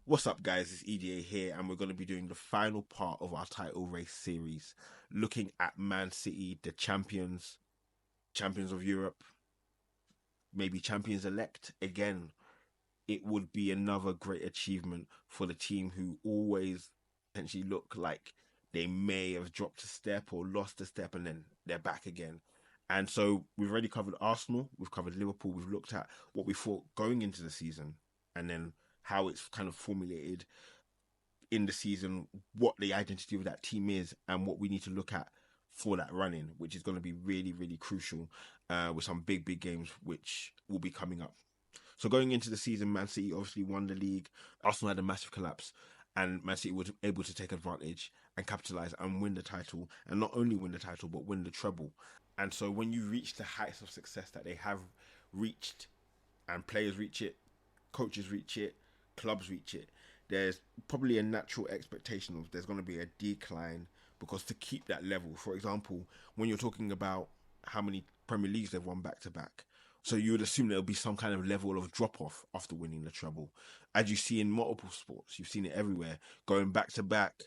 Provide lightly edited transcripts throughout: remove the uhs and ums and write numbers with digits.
What's up, guys? It's EDA here, and we're going to be doing the final part of our title race series, looking at Man City, the champions of Europe, maybe champions elect. Again, it would be another great achievement for the team who always potentially look like they may have dropped a step or lost a step, and then they're back again. And so we've already covered Arsenal, we've covered Liverpool, we've looked at what we thought going into the season, and then how it's kind of formulated in the season, what the identity of that team is, and what we need to look at for that running, which is going to be really, really crucial with some big games which will be coming up. So going into the season, Man City obviously won the league. Arsenal had a massive collapse, and Man City was able to take advantage and capitalize and win the title, and not only win the title but win the treble. And so when you reach the heights of success that they have reached, and players reach it, coaches reach it, clubs reach it, there's probably a natural expectation of there's going to be a decline, because to keep that level, for example, when you're talking about how many Premier Leagues they've won back to back, so you would assume there'll be some kind of level of drop off after winning the treble, as you see in multiple sports. You've seen it everywhere. Going back to back,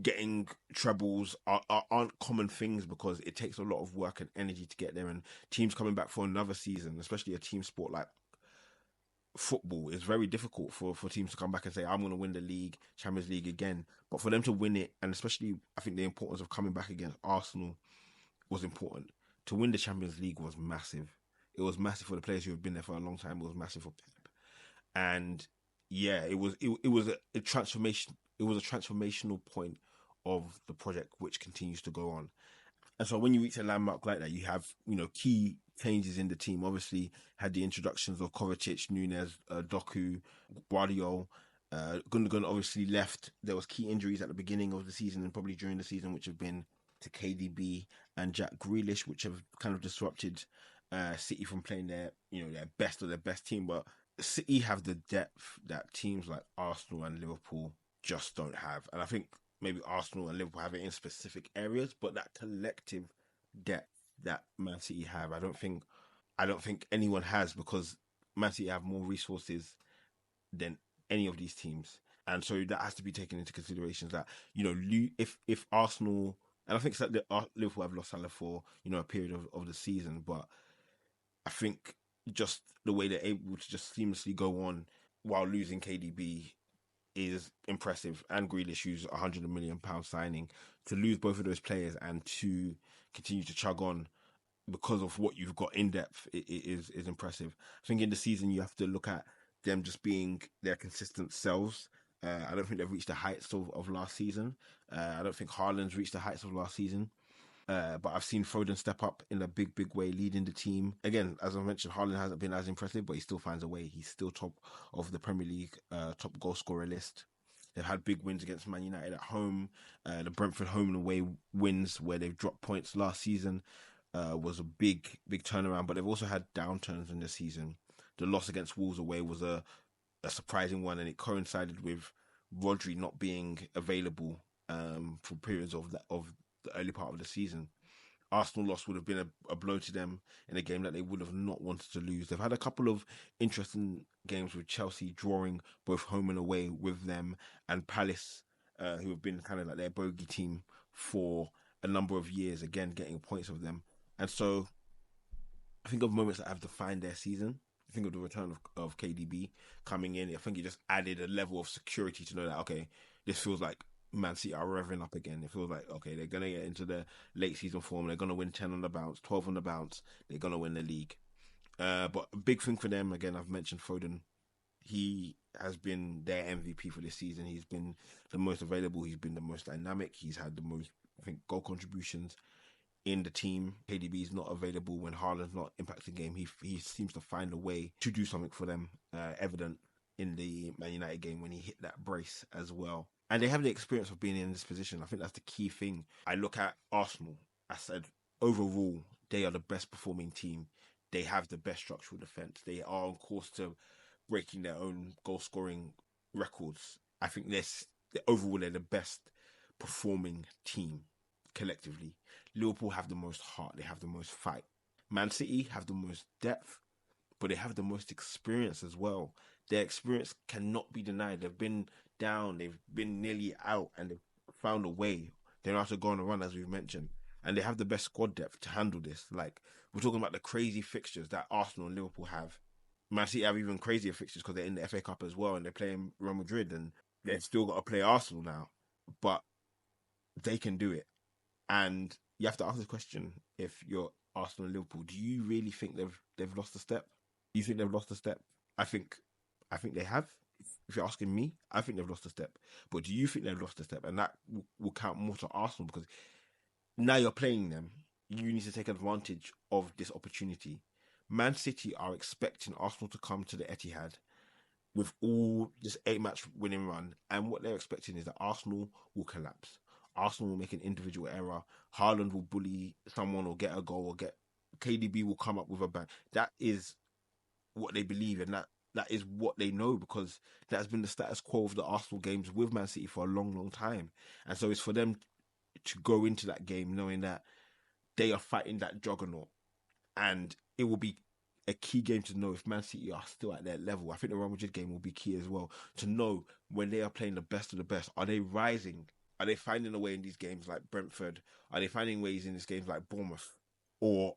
getting trebles aren't common things, because it takes a lot of work and energy to get there. And teams coming back for another season, especially a team sport like football, is very difficult for teams to come back and say, I'm going to win the league, Champions League again. But for them to win it, and especially I think the importance of coming back against Arsenal was important. To win the Champions League was massive. It was massive for the players who have been there for a long time. It was massive for Pep. And yeah, it was a transformation. It was a transformational point of the project, which continues to go on. And so when you reach a landmark like that, you have, key changes in the team. Obviously, had the introductions of Kovacic, Nunes, Doku, Guardiola. Gundogan obviously left. There was key injuries at the beginning of the season and probably during the season, which have been to KDB and Jack Grealish, which have kind of disrupted City from playing their best of their best team. But City have the depth that teams like Arsenal and Liverpool just don't have. And I think maybe Arsenal and Liverpool have it in specific areas, but that collective depth that Man City have, I don't think anyone has, because Man City have more resources than any of these teams. And so that has to be taken into consideration, that, if Arsenal, and I think that Liverpool have lost Salah for, a period of the season, but I think just the way they're able to just seamlessly go on while losing KDB is impressive, and Grealish, who's £100 million signing, to lose both of those players and to continue to chug on because of what you've got in depth, is impressive. I think in the season you have to look at them just being their consistent selves. I don't think they've reached the heights of last season. I don't think Haaland's reached the heights of last season. But I've seen Foden step up in a big way, leading the team. Again, as I mentioned, Haaland hasn't been as impressive, but he still finds a way. He's still top of the Premier League top goal scorer list. They've had big wins against Man United at home. The Brentford home and away wins, where they've dropped points last season, was a big turnaround. But they've also had downturns in the season. The loss against Wolves away was a surprising one, and it coincided with Rodri not being available for periods of the early part of the season. Arsenal loss would have been a blow to them in a game that they would have not wanted to lose. They've had a couple of interesting games, with Chelsea drawing both home and away with them, and Palace, who have been kind of like their bogey team for a number of years, again getting points of them. And so I think of moments that have defined their season. I think of the return of KDB coming in. I think it just added a level of security to know that, okay, this feels like Man City are revving up again. It feels like, okay, they're going to get into the late season form. They're going to win 10 on the bounce, 12 on the bounce. They're going to win the league. But a big thing for them, again, I've mentioned Foden. He has been their MVP for this season. He's been the most available. He's been the most dynamic. He's had the most, I think, goal contributions in the team. KDB is not available when Haaland's not impacting the game. He seems to find a way to do something for them, evident in the Man United game when he hit that brace as well. And they have the experience of being in this position. I think that's the key thing. I look at Arsenal. I said, overall, they are the best performing team. They have the best structural defence. They are on course to breaking their own goal scoring records. I think overall they're the best performing team collectively. Liverpool have the most heart. They have the most fight. Man City have the most depth, but they have the most experience as well. their experience cannot be denied. They've been down, they've been nearly out, and they've found a way. They know how to go on a run, as we've mentioned, and they have the best squad depth to handle this. Like, we're talking about the crazy fixtures that Arsenal and Liverpool have. Man City have even crazier fixtures because they're in the FA Cup as well, and they're playing Real Madrid, and they've still got to play Arsenal now, but they can do it. And you have to ask this question: if you're Arsenal and Liverpool, do you really think they've lost a step? Do you think they've lost a step? I think, I think they have. If you're asking me, I think they've lost a step. But do you think they've lost a step? And that will count more to Arsenal because now you're playing them. You need to take advantage of this opportunity. Man City are expecting Arsenal to come to the Etihad with all this 8 match winning run, and what they're expecting is that Arsenal will collapse. Arsenal will make an individual error. Haaland will bully someone or get a goal or get KDB will come up with a bang. That is what they believe, and that is what they know because that has been the status quo of the Arsenal games with Man City for a long, long time. And so it's for them to go into that game knowing that they are fighting that juggernaut, and it will be a key game to know if Man City are still at their level. I think the Real Madrid game will be key as well to know when they are playing the best of the best. Are they rising? Are they finding a way in these games like Brentford? Are they finding ways in these games like Bournemouth? Or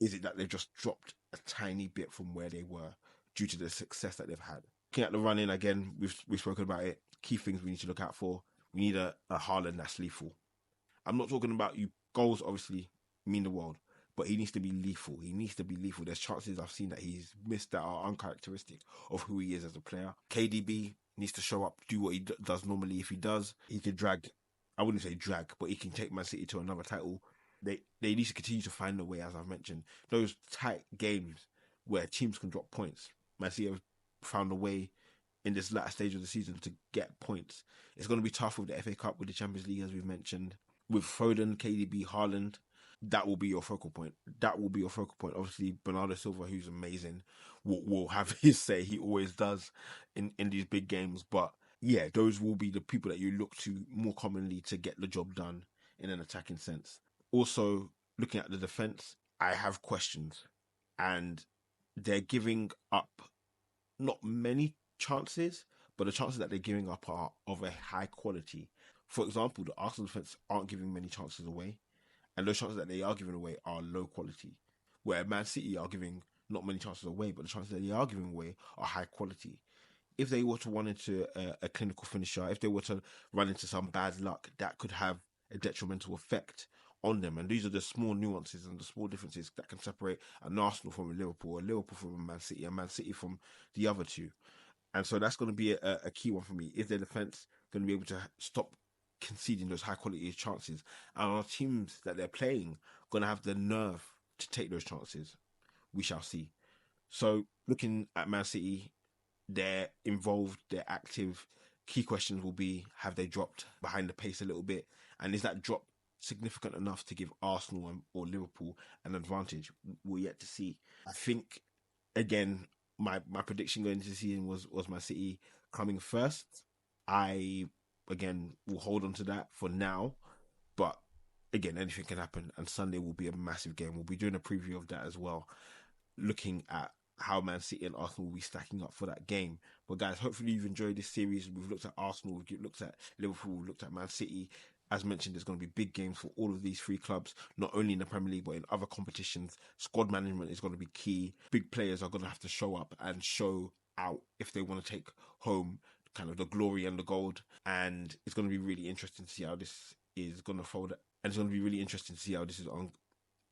is it that they've just dropped a tiny bit from where they were due to the success that they've had? Looking at the run in again, we've spoken about it. Key things we need to look out for. We need a Haaland that's lethal. I'm not talking about you. Goals obviously mean the world, but he needs to be lethal. He needs to be lethal. There's chances I've seen that he's missed that are uncharacteristic of who he is as a player. KDB needs to show up, do what he does normally. If he does, he can drag. I wouldn't say drag, but he can take Man City to another title. They need to continue to find a way, as I've mentioned. Those tight games where teams can drop points. Man City have found a way in this latter stage of the season to get points. It's going to be tough with the FA Cup, with the Champions League, as we've mentioned. With Foden, KDB, Haaland, that will be your focal point. That will be your focal point. Obviously, Bernardo Silva, who's amazing, will have his say. He always does in these big games. But yeah, those will be the people that you look to more commonly to get the job done in an attacking sense. Also, looking at the defense, I have questions. And they're giving up not many chances, but the chances that they're giving up are of a high quality. For example, the Arsenal defense aren't giving many chances away, and those chances that they are giving away are low quality. Where Man City are giving not many chances away, but the chances that they are giving away are high quality. If they were to run into a clinical finisher, if they were to run into some bad luck, that could have a detrimental effect on them. And these are the small nuances and the small differences that can separate an Arsenal from a Liverpool, a Liverpool from a Man City, a Man City from the other two. And so that's going to be a key one for me. Is their defense going to be able to stop conceding those high quality chances? And our teams that they're playing going to have the nerve to take those chances? We shall see. So looking at Man City, they're involved, they're active. Key questions will be: have they dropped behind the pace a little bit? And is that drop significant enough to give Arsenal or Liverpool an advantage? We're yet to see. I think again, my prediction going into the season was Man City coming first. I again will hold on to that for now, but again, anything can happen, and Sunday will be a massive game. We'll be doing a preview of that as well, looking at how Man City and Arsenal will be stacking up for that game. But guys, hopefully you've enjoyed this series. We've looked at Arsenal, we've looked at Liverpool, we've looked at Man City. As mentioned, there's going to be big games for all of these three clubs, not only in the Premier League, but in other competitions. Squad management is going to be key. Big players are going to have to show up and show out if they want to take home kind of the glory and the gold. And it's going to be really interesting to see how this is going to fold. And it's going to be really interesting to see how this is on.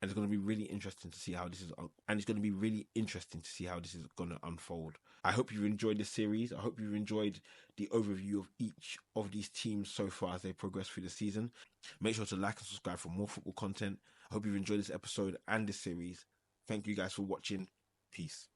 And it's going to be really interesting to see how this is. And it's going to be really interesting to see how this is going to unfold. I hope you've enjoyed this series. I hope you've enjoyed the overview of each of these teams so far as they progress through the season. Make sure to like and subscribe for more football content. I hope you've enjoyed this episode and this series. Thank you guys for watching. Peace.